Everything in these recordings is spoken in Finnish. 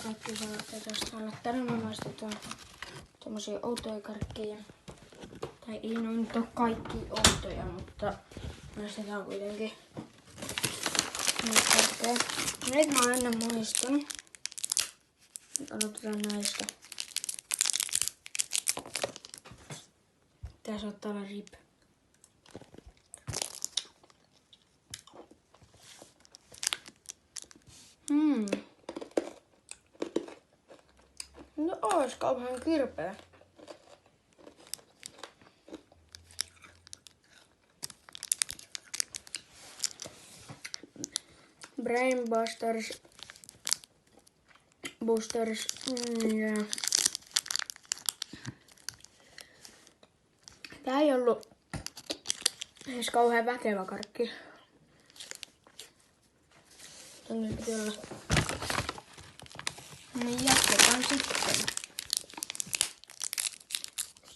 kaikki saattaa tästä olla. Tänään me maistetaan tommosia outoja karkkeja. Tai ei ne nyt ole kaikki outoja, mutta maistetaan kuitenkin niitä karkkeja. Näitä mä oon ennen maistanut. Nyt aloitetaan näistä. Tää saattaa olla rip. No ois kauhean kirpeä. Brain Boosters ja tää ei ollut edes kauhean väkevä karkki. Tänne piti olla. Niin jatketaan sitten.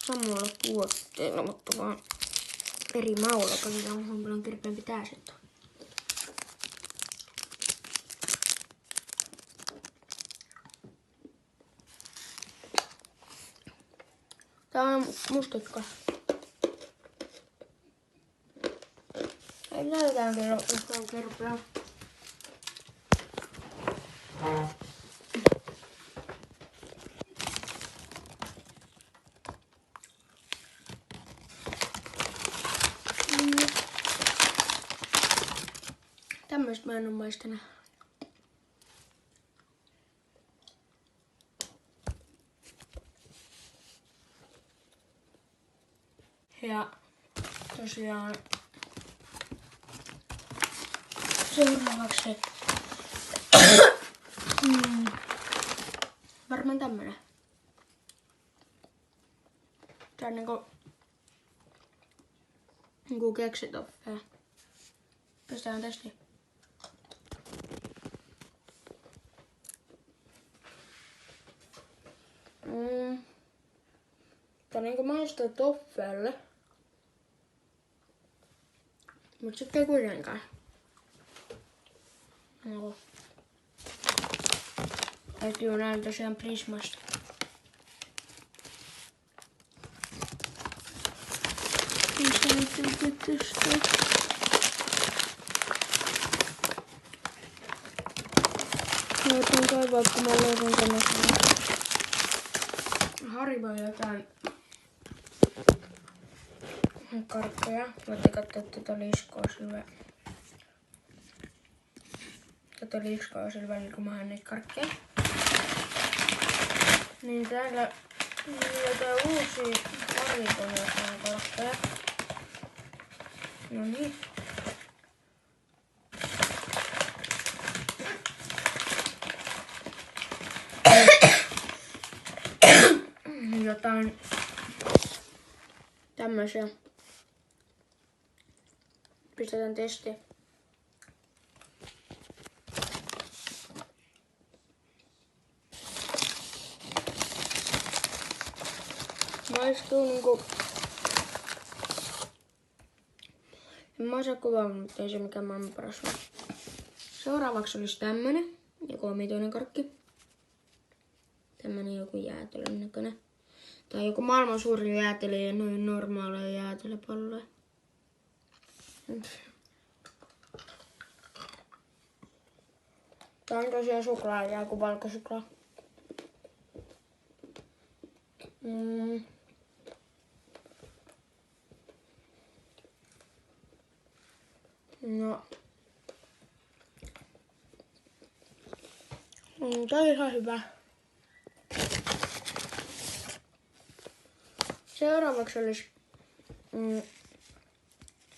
Samalla tuotteella, mutta vaan eri maulla. Katsotaan, on paljon kirpeämpi tää sitten. Tää on mustikka. Ei näytään kyllä, jos on kirpeä. Tämmöistä mä en oo maistanut. Ja tosiaan seuraavaksi varmaan tämmönen. Tää on niinku keksitoffee. Pistetään testiin. Tää niinku maistuu toffeelle. Mut sitten ei kuitenkaan. No. Täytyy näin tosiaan Prismasta. Voitan kaivaa, kun mä löytän tämmösen Haribo jotain karkkeja. Voitte katsoa tätä liskoa sillä. Tätä liskoa sillä välillä, kun mä haen niitä karkkeja. Niin täällä on jotain uusia Haribo jotain karkkeja. No niin. Jotain tämmösiä. Pistetään testiin. Maistuu niinku. En mä osaa kuvaa, mutta ei se mikään maailman paras ole. Seuraavaksi olisi tämmönen. Joku omituinen karkki. Tämmönen joku jäätelön näköinen. Tai joku maailman suurin jäätelö ja noin normaaleja jäätelöpalloja. Tää on tosiaan suklaajää, joku valkosuklaa. No. Tää on ihan hyvä. Seuraavaksi olisi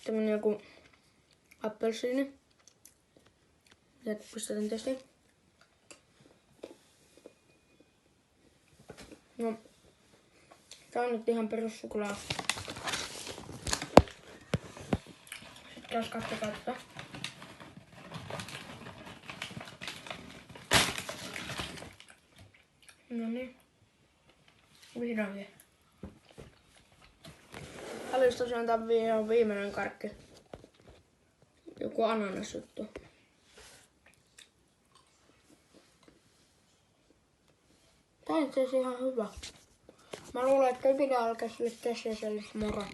tämmönen joku appelsiini. Ja pistetään testiin. No. Tää on nyt ihan perussuklaa. Sitten taas katto. No niin. Vihdoinkin. Tää olisi tosiaan tää viimeinen karkki. Joku ananasjuttu. Tää on itse asiassa ihan hyvä. Mä luulen, että ei pidä alkaa sille tässä ja moro.